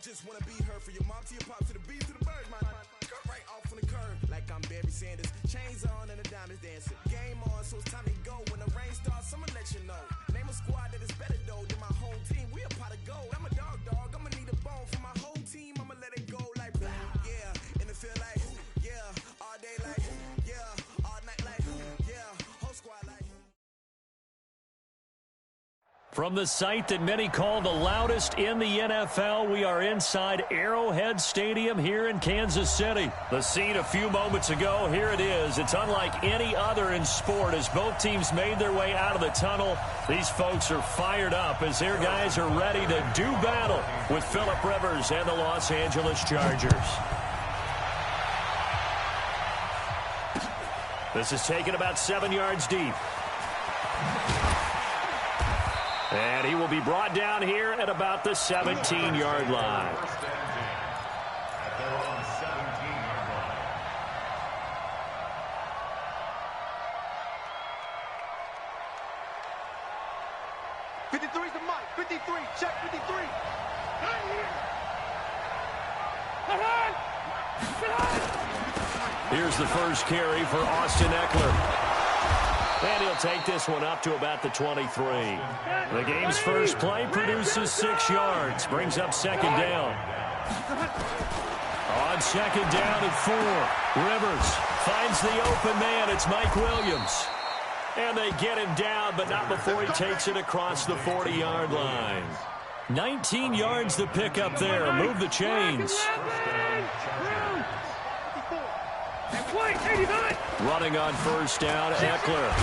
just wanna be her for your mom to your pop to the beat to the bird, man. Cut right off on the curb like I'm Barry Sanders. Chains on and the diamonds dancing. Game on, so it's time to go. When the rain starts, I'ma let you know. Name a squad that is better though than my whole team. We a pot of gold. I'm a dog. I'ma need a bone for my whole team. I'ma let it go like yeah. In the field like yeah. All day like yeah. All night like yeah. Whole squad like. From the site that many call the loudest in the NFL, we are inside Arrowhead Stadium here in Kansas City. The scene a few moments ago, here it is. It's unlike any other in sport as both teams made their way out of the tunnel. These folks are fired up as their guys are ready to do battle with Phillip Rivers and the Los Angeles Chargers. This is taken about 7 yards deep. And he will be brought down here at about the 17-yard line. Check 53. Here's the first carry for Austin Eckler. And he'll take this one up to about the 23. The game's first play produces 6 yards. Brings up second down. On second down at 4. Rivers finds the open man. It's Mike Williams. And they get him down, but not before he takes it across the 40-yard line. 19 yards to pick up there. Move the chains. Running on first down, Eckler.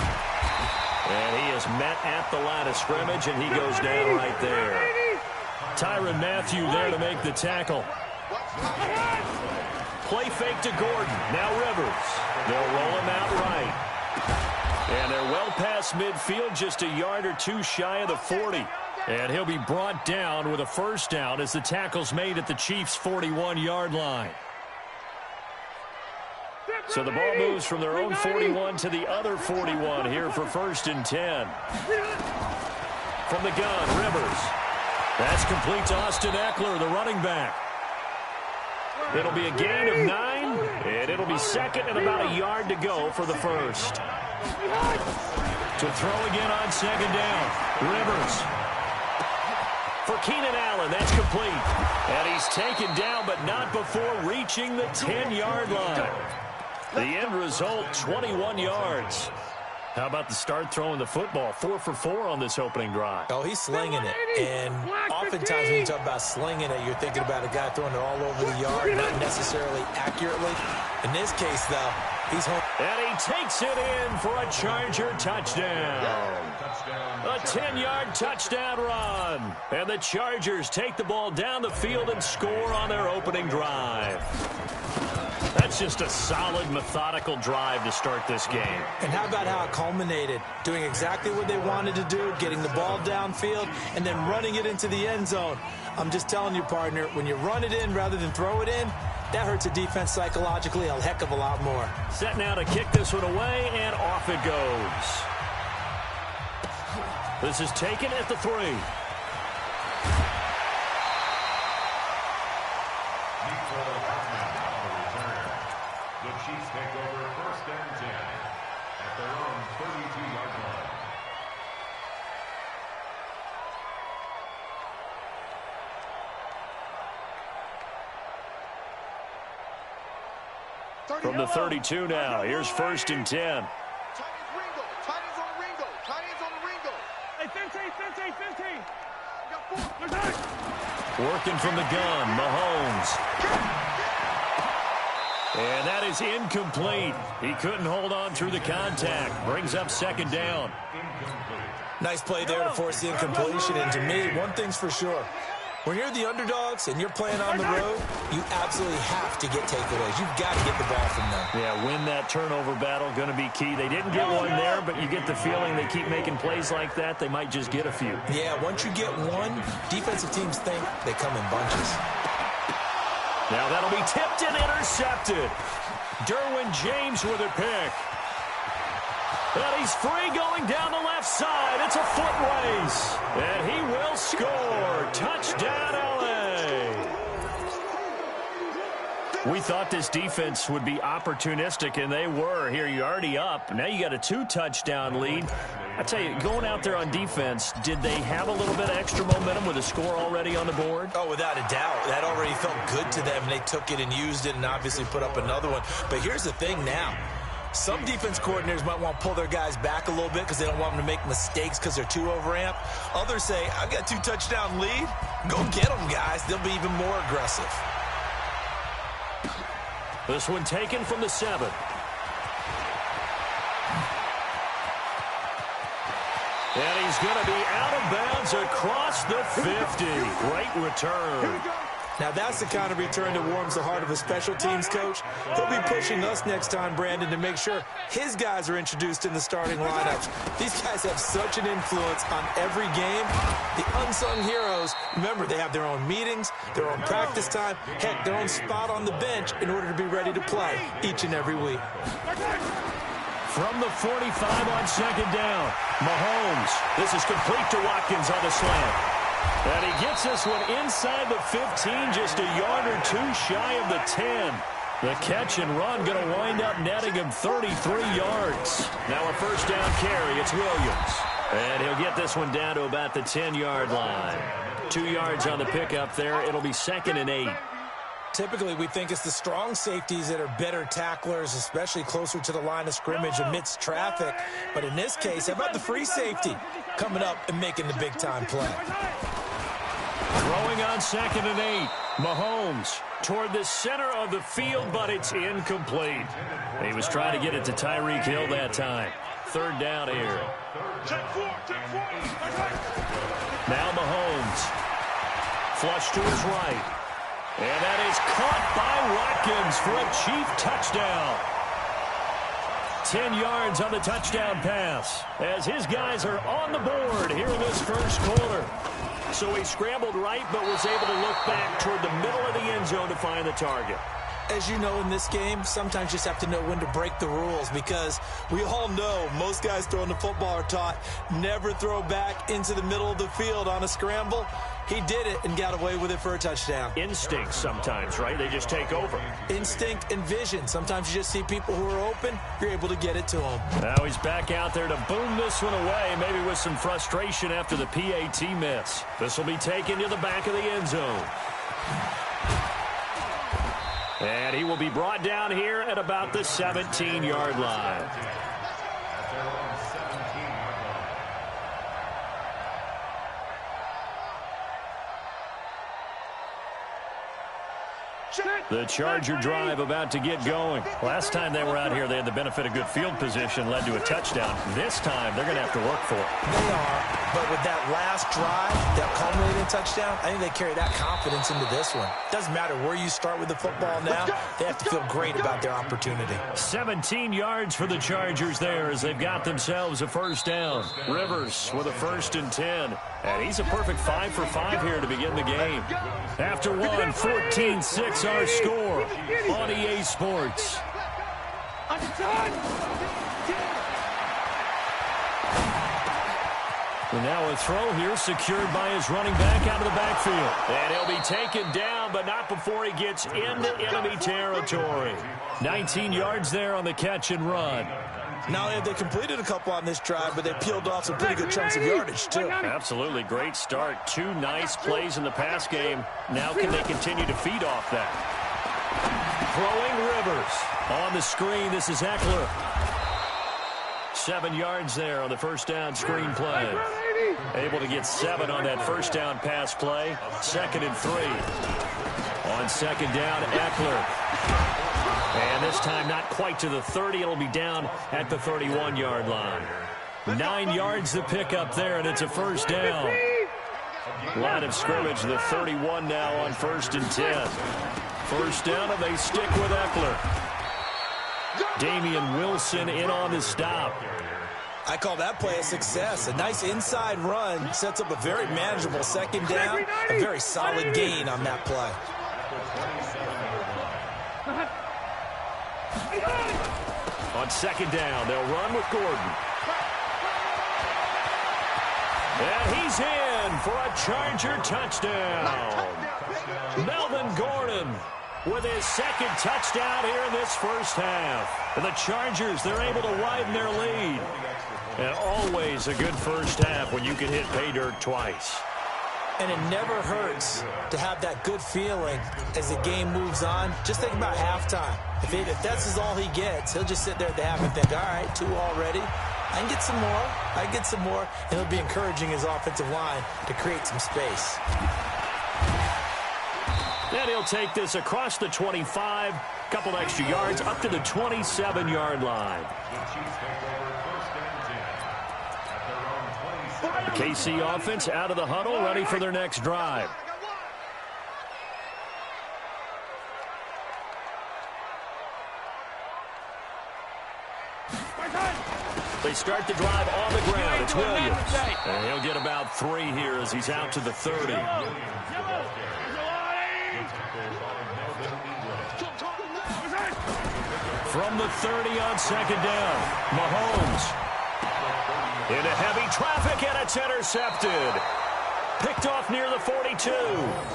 And he is met at the line of scrimmage, and he goes down right there. Tyrann Mathieu there to make the tackle. Play fake to Gordon. Now Rivers. They'll roll him out right. And they're well past midfield, just a yard or two shy of the 40. And he'll be brought down with a first down as the tackle's made at the Chiefs' 41-yard line. So the ball moves from their own 41 to the other 41 here for 1st and 10. From the gun, Rivers. That's complete to Austin Eckler, the running back. It'll be a gain of 9, and it'll be second and about a yard to go for the first. To throw again on second down, Rivers. For Keenan Allen, that's complete. And he's taken down, but not before reaching the 10-yard line. The end result, 21 yards. How about the start throwing the football? 4 for 4 on this opening drive. Oh, he's slinging it. And oftentimes when you talk about slinging it, you're thinking about a guy throwing it all over the yard, not necessarily accurately. In this case, though, he's home. And he takes it in for a Charger touchdown. A 10-yard touchdown run. And the Chargers take the ball down the field and score on their opening drive. That's just a solid, methodical drive to start this game. And how about how it culminated? Doing exactly what they wanted to do, getting the ball downfield, and then running it into the end zone. I'm just telling you, partner, when you run it in rather than throw it in, that hurts a defense psychologically a heck of a lot more. Set now to kick this one away, and off it goes. This is taken at the 3. The Chiefs take over 1st and 10 at their own 32-yard line. From the 32 now, here's 1st and 10. Working from the gun, Mahomes. And that is incomplete. He couldn't hold on through the contact. Brings up second down. Nice play there to force the incompletion. And to me, one thing's for sure. When you're the underdogs and you're playing on the road, you absolutely have to get takeaways. You've got to get the ball from them. Yeah, win that turnover battle, going to be key. They didn't get one there, but you get the feeling they keep making plays like that, they might just get a few. Yeah, once you get one, defensive teams think they come in bunches. Now that'll be tipped and intercepted. Derwin James with a pick. And he's free going down the left side. It's a foot race. And he will score. Touchdown, LA. We thought this defense would be opportunistic, and they were. Here, you're already up. Now you got a 2-touchdown lead. I tell you, going out there on defense, did they have a little bit of extra momentum with a score already on the board? Oh, without a doubt. That already felt good to them, and they took it and used it and obviously put up another one. But here's the thing now. Some defense coordinators might want to pull their guys back a little bit because they don't want them to make mistakes because they're too overamped. Others say, I've got a 2-touchdown lead. Go get them, guys. They'll be even more aggressive. This one taken from the 7. And he's going to be out of bounds across the 50. Great return. Now, that's the kind of return that warms the heart of a special teams coach. He'll be pushing us next time, Brandon, to make sure his guys are introduced in the starting lineups. These guys have such an influence on every game. The unsung heroes, remember, they have their own meetings, their own practice time, heck, their own spot on the bench in order to be ready to play each and every week. From the 45 on second down, Mahomes. This is complete to Watkins on the slant. And he gets this one inside the 15, just a yard or two shy of the 10. The catch and run going to wind up netting him 33 yards. Now a first down carry, it's Williams. And he'll get this one down to about the 10-yard line. 2 yards on the pickup there. It'll be 2nd and 8. Typically, we think it's the strong safeties that are better tacklers, especially closer to the line of scrimmage amidst traffic. But in this case, how about the free safety coming up and making the big-time play? Throwing on 2nd and 8. Mahomes toward the center of the field, but it's incomplete. He was trying to get it to Tyreek Hill that time. 3rd down here. Now Mahomes. Flush to his right. And that is caught by Watkins for a Chief touchdown. 10 yards on the touchdown pass as his guys are on the board here in this first quarter. So he scrambled right but was able to look back toward the middle of the end zone to find the target. As you know, in this game, sometimes you just have to know when to break the rules because we all know most guys throwing the football are taught never throw back into the middle of the field on a scramble. He did it and got away with it for a touchdown. Instinct sometimes, right? They just take over. Instinct and vision. Sometimes you just see people who are open, you're able to get it to them. Now he's back out there to boom this one away, maybe with some frustration after the PAT miss. This will be taken to the back of the end zone. And he will be brought down here at about the 17-yard line. The Charger drive about to get going. Last time they were out here, they had the benefit of good field position, led to a touchdown. This time, they're going to have to work for it. They are, but with that last drive, that culminating touchdown, I think they carry that confidence into this one. Doesn't matter where you start with the football now, they have to feel great about their opportunity. 17 yards for the Chargers there as they've got themselves a first down. Rivers with a 1st and 10. And he's a perfect 5 for 5 here to begin the game. After one, 14-6 our score on EA Sports. And now a throw here secured by his running back out of the backfield. And he'll be taken down, but not before he gets into enemy territory. 19 yards there on the catch and run. Not only have they completed a couple on this drive, but they peeled off some pretty good chunks of yardage, too. Absolutely great start. 2 nice plays in the pass game. Now can they continue to feed off that? Throwing Rivers. On the screen, this is Eckler. 7 yards there on the first down screen play. Able to get 7 on that first down pass play. 2nd and 3. On 2nd down, Eckler. And this time not quite to the 30. It'll be down at the 31-yard line. 9 yards to pick up there, and it's a first down. Line of scrimmage, the 31 now on 1st and 10. First down, and they stick with Eckler. Damian Wilson in on the stop. I call that play a success. A nice inside run sets up a very manageable 2nd down. A very solid gain on that play. On 2nd down, they'll run with Gordon. And he's in for a Charger touchdown. Melvin Gordon with his second touchdown here in this first half. And the Chargers, they're able to widen their lead. And always a good first half when you can hit pay dirt twice. And it never hurts to have that good feeling as the game moves on. Just think about halftime. If that's all he gets, he'll just sit there at the half and think, all right, 2 already. I can get some more. I can get some more. And he'll be encouraging his offensive line to create some space. Then he'll take this across the 25, couple extra yards, up to the 27-yard line. The KC offense out of the huddle, ready for their next drive. They start the drive on the ground. It's Williams. And he'll get about 3 here as he's out to the 30. From the 30 on second down, Mahomes. Into heavy traffic, and it's intercepted. Picked off near the 42.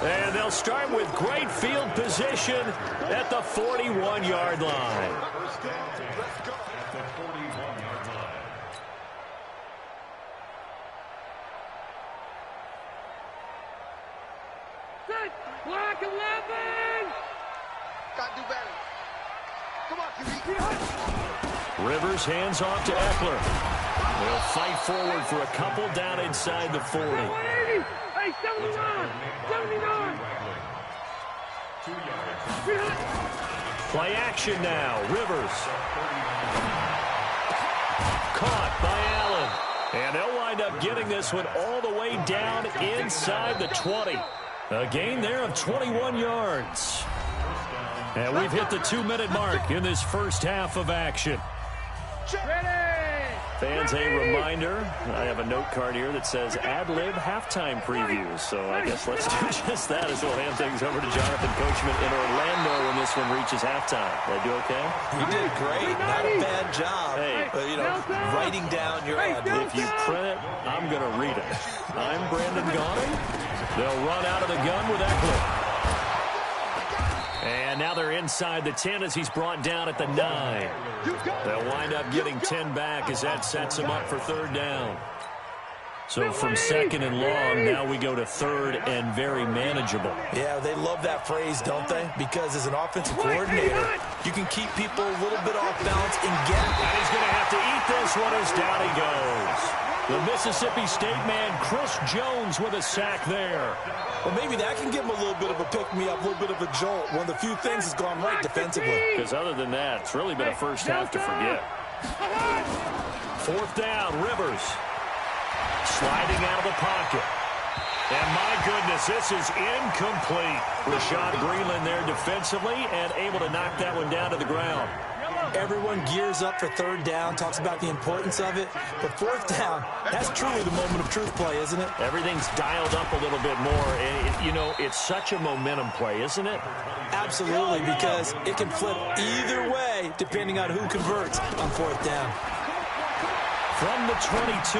And they'll start with great field position at the 41-yard line. Block 11! Gotta do better. Come on, QB. Rivers hands off to Eckler. They'll fight forward for a couple down inside the 40. 180! Hey, 79! 79! Play action now. Rivers. Caught by Allen. And they'll wind up getting this one all the way down inside the 20. A gain there of 21 yards. And we've hit the 2-minute mark in this first half of action. Fans, a reminder, I have a note card here that says ad-lib halftime previews. So I guess let's do just that as we'll hand things over to Jonathan Coachman in Orlando when this one reaches halftime. Did I do okay? You did great. Not a bad job. Hey, writing down your ad-lib. If you print it, I'm going to read it. I'm Brandon Gauding. They'll run out of the gun with Eckler. And now they're inside the 10 as he's brought down at the 9. They'll wind up getting 10 back as that sets him up for third down. So from second and long, now we go to third and very manageable. Yeah, they love that phrase, don't they? Because as an offensive coordinator, you can keep people a little bit off balance and get it. And he's going to have to eat this one as down he goes. The Mississippi State man, Chris Jones, with a sack there. Well, maybe that can give him a little bit of a pick-me-up, a little bit of a jolt. One of the few things that's gone right defensively. Because other than that, it's really been a first half to forget. Fourth down, Rivers. Sliding out of the pocket. And my goodness, this is incomplete. Rashad Greenland there defensively and able to knock that one down to the ground. Everyone gears up for third down, talks about the importance of it. But fourth down, that's truly the moment of truth play, isn't it? Everything's dialed up a little bit more. And, it's such a momentum play, isn't it? Absolutely, because it can flip either way depending on who converts on fourth down. From the 22,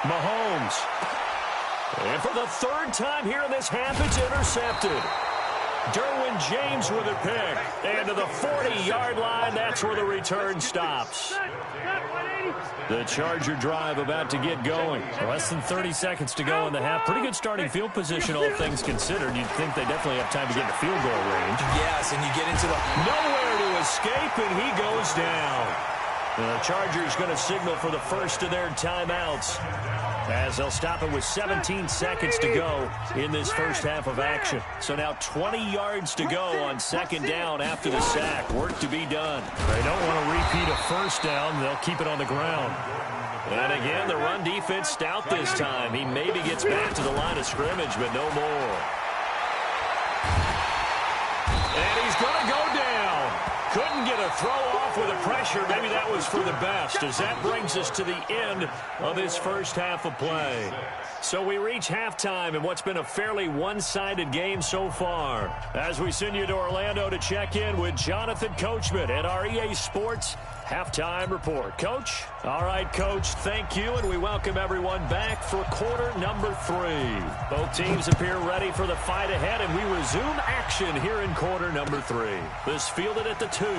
Mahomes. And for the third time here in this half, it's intercepted. Derwin James with a pick. And to the 40-yard line, that's where the return stops. The Charger drive about to get going. Less than 30 seconds to go in the half. Pretty good starting field position, all things considered. You'd think they definitely have time to get in the field goal range. Yes, and you get into the... Nowhere to escape, and he goes down. The Chargers going to signal for the first of their timeouts as they'll stop it with 17 seconds to go in this first half of action. So now 20 yards to go on second down after the sack. Work to be done. They don't want to repeat a first down. They'll keep it on the ground. And again, the run defense stout this time. He maybe gets back to the line of scrimmage, but no more. And he's going to go down. Couldn't get a throw off off with the pressure. Maybe that was for the best, as that brings us to the end of this first half of play. So we reach halftime in what's been a fairly one-sided game so far. As we send you to Orlando to check in with Jonathan Coachman at our EA Sports Halftime Report. Coach? All right, Coach, thank you, and we welcome everyone back for quarter number 3. Both teams appear ready for the fight ahead, and we resume action here in quarter number 3. This fielded at the 2. And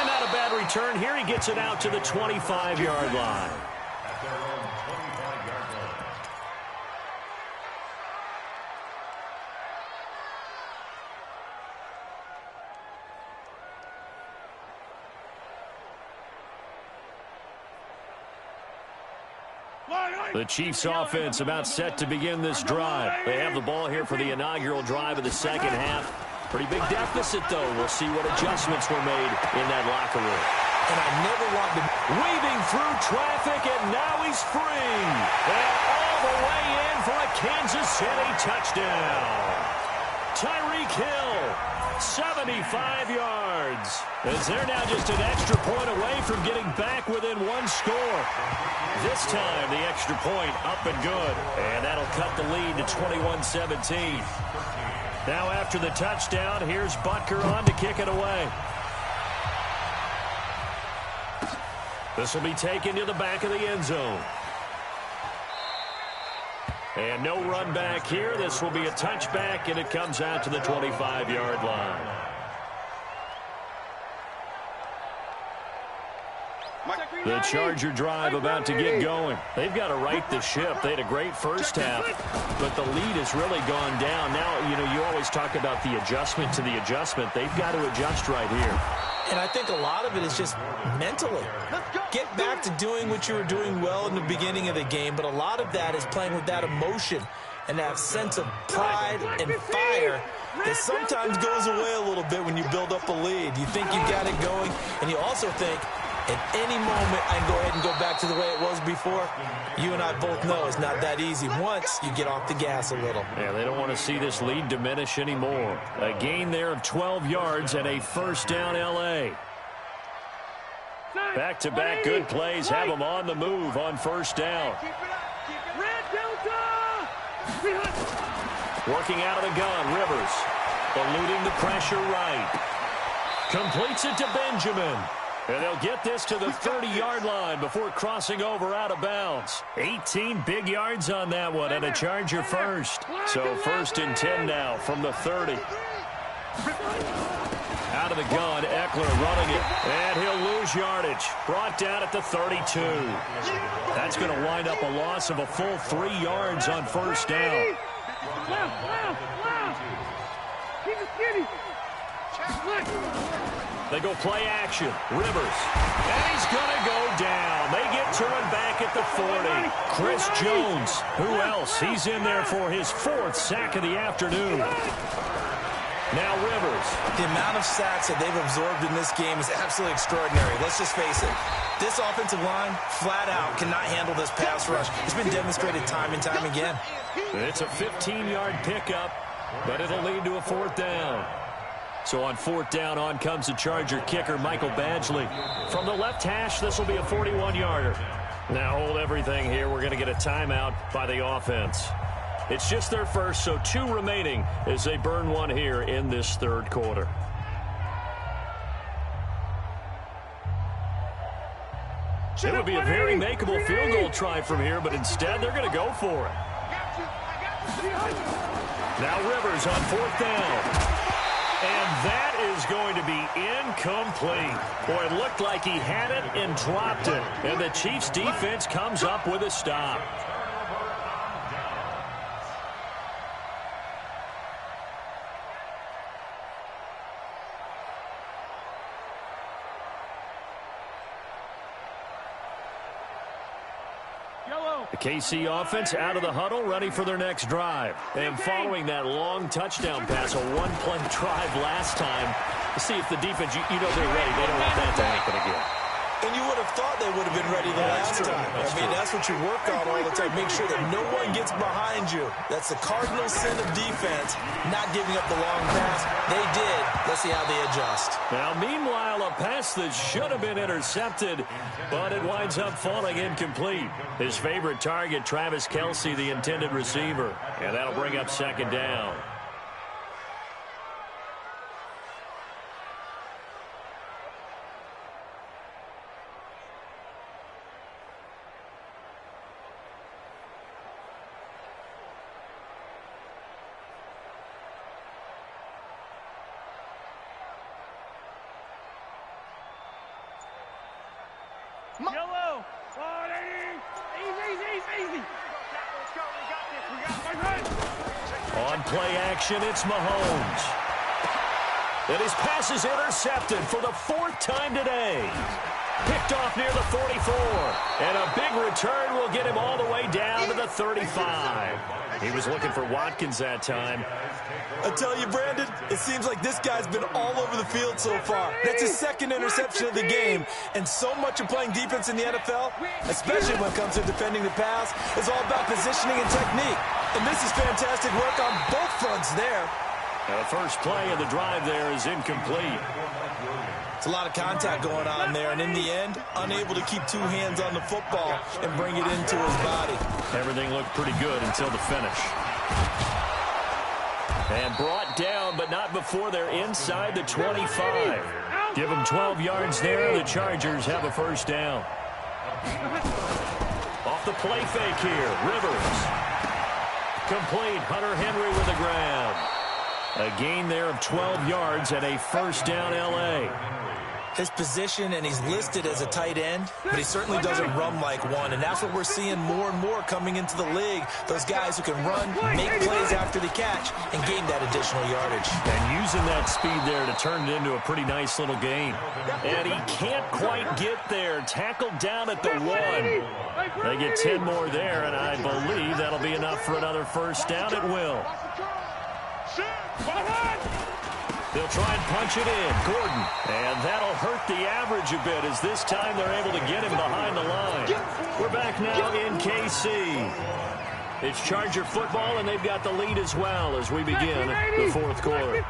not a bad return here. He gets it out to the 25-yard line. The Chiefs offense about set to begin this drive. They have the ball here for the inaugural drive of the second half. Pretty big deficit, though. We'll see what adjustments were made in that locker room. And I never want to... Weaving through traffic, and now he's free. And all the way in for a Kansas City touchdown. Tyreek Hill, 75 yards. As they're now just an extra point away from getting back within one score. This time, the extra point up and good. And that'll cut the lead to 21-17. Now after the touchdown, here's Butker on to kick it away. This will be taken to the back of the end zone. And no run back here. This will be a touchback, and it comes out to the 25-yard line. The Charger drive about to get going. They've got to right the ship. They had a great first half, but the lead has really gone down. Now, you always talk about the adjustment to the adjustment. They've got to adjust right here. And I think a lot of it is just mentally. Get back to doing what you were doing well in the beginning of the game, but a lot of that is playing with that emotion and that sense of pride and fire that sometimes goes away a little bit when you build up a lead. You think you got it going, and you also think, at any moment, I can go ahead and go back to the way it was before. You and I both know it's not that easy once you get off the gas a little. Yeah, they don't want to see this lead diminish anymore. A gain there of 12 yards and a first down L.A. Back-to-back good plays have them on the move on first down. Working out of the gun, Rivers. Eluding the pressure right. Completes it to Benjamin. And they'll get this to the 30-yard line before crossing over out of bounds. 18 big yards on that one, and a Charger first. So first and 10 now from the 30. Out of the gun, Eckler running it. And he'll lose yardage. Brought down at the 32. That's going to wind up a loss of a full 3 yards on first down. They go play action. Rivers. And he's going to go down. They get to him back at the 40. Chris Jones. Who else? He's in there for his 4th sack of the afternoon. Now Rivers. The amount of sacks that they've absorbed in this game is absolutely extraordinary. Let's just face it. This offensive line, flat out, cannot handle this pass rush. It's been demonstrated time and time again. It's a 15-yard pickup, but it'll lead to a 4th down. So on 4th down, on comes the Charger kicker, Michael Badgley. From the left hash, this will be a 41-yarder. Now hold everything here. We're going to get a timeout by the offense. It's just their first, so 2 remaining as they burn one here in this 3rd quarter. It would be a very makeable field goal try from here, but instead they're going to go for it. Now Rivers on 4th down. And that is going to be incomplete. Boy, it looked like he had it and dropped it. And the Chiefs defense comes up with a stop. The KC offense out of the huddle, ready for their next drive. And following that long touchdown pass, a one-play drive last time, to see if the defense, you know they're ready. They don't want that to happen again. And you would have thought they would have been ready the last time. I mean, that's what you work on all the time. Make sure that no one gets behind you. That's the cardinal sin of defense, not giving up the long pass. They did. Let's see how they adjust. Now, meanwhile, a pass that should have been intercepted, but it winds up falling incomplete. His favorite target, Travis Kelce, the intended receiver. And that'll bring up second down. Yellow. Oh, easy. Let's go. We got this. On play action, it's Mahomes. And his pass is intercepted for the fourth time today. Picked off near the 44. And a big return will get him all the way down to the 35. He was looking for Watkins that time. I tell you, Brandon, it seems like this guy's been all over the field so far. That's his second interception of the game. And so much of playing defense in the NFL, especially when it comes to defending the pass, is all about positioning and technique. And this is fantastic work on both fronts there. The first play of the drive there is incomplete. It's a lot of contact going on there, and in the end, unable to keep two hands on the football and bring it into his body. Everything looked pretty good until the finish. And brought down, but not before they're inside the 25. Give them 12 yards there. The Chargers have a first down. Off the play fake here. Rivers. Complete. Hunter Henry with a grab. A gain there of 12 yards and a first down L.A. His position, and he's listed as a tight end, but he certainly doesn't run like one, and that's what we're seeing more and more coming into the league. Those guys who can run, make plays after the catch, and gain that additional yardage. And using that speed there to turn it into a pretty nice little gain. And he can't quite get there. Tackled down at the 1. They get 10 more there, and I believe that'll be enough for another first down. It will. They'll try and punch it in. Gordon. And that'll hurt the average a bit as this time they're able to get him behind the line. We're back now in KC. It's Charger football, and they've got the lead as well as we begin the fourth quarter.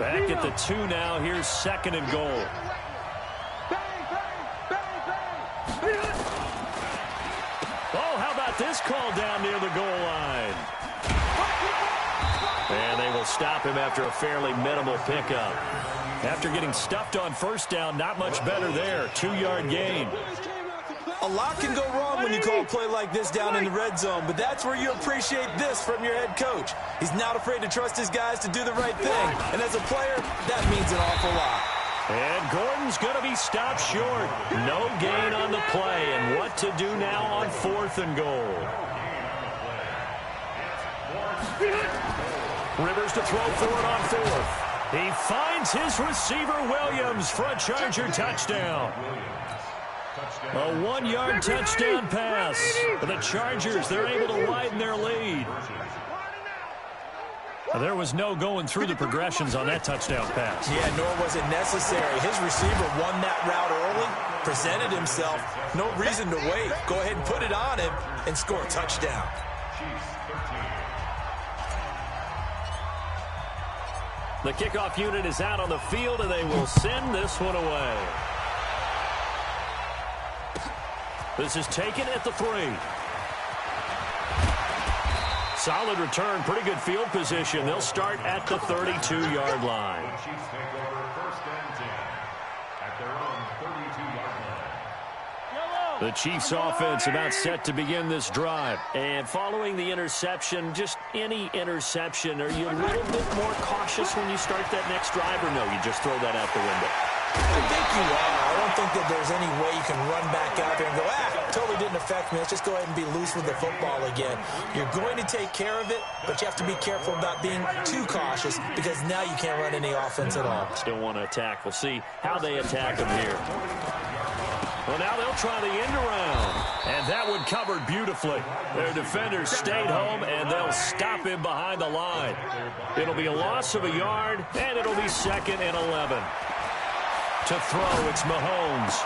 Back at the 2 now. Here's second and goal. Oh, how about this call down near the goal line? And they will stop him after a fairly minimal pickup. After getting stuffed on first down, not much better there. 2-yard gain. A lot can go wrong when you call a play like this down in the red zone, but that's where you appreciate this from your head coach. He's not afraid to trust his guys to do the right thing, and as a player, that means an awful lot. And Gordon's going to be stopped short. No gain on the play, and what to do now on fourth and goal. Rivers to throw for it on fourth. He finds his receiver, Williams, for a Charger touchdown. A 1-yard touchdown pass. For the Chargers, they're able to widen their lead. There was no going through the progressions on that touchdown pass. Yeah, nor was it necessary. His receiver won that route early, presented himself. No reason to wait. Go ahead and put it on him and score a touchdown. The kickoff unit is out on the field, and they will send this one away. This is taken at the 3. Solid return, pretty good field position. They'll start at the 32-yard line. Chiefs take over first and 10 at their own 32-yard line. The Chiefs offense about set to begin this drive. And following the interception, just any interception, are you a little bit more cautious when you start that next drive, or no, you just throw that out the window? I think you are. I don't think that there's any way you can run back out there and go, totally didn't affect me. Let's just go ahead and be loose with the football again. You're going to take care of it, but you have to be careful about being too cautious because now you can't run any offense at all. Still want to attack. We'll see how they attack them here. Well, now they'll try the end around. And that one covered beautifully. Their defenders stayed home, and they'll stop him behind the line. It'll be a loss of a yard, and it'll be second and 11. To throw, it's Mahomes.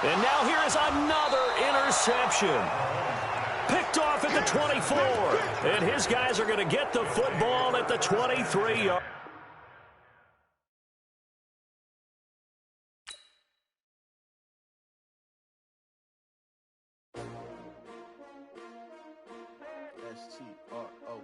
And now here is another interception. Picked off at the 24. And his guys are going to get the football at the 23-yard. S-T-R-O.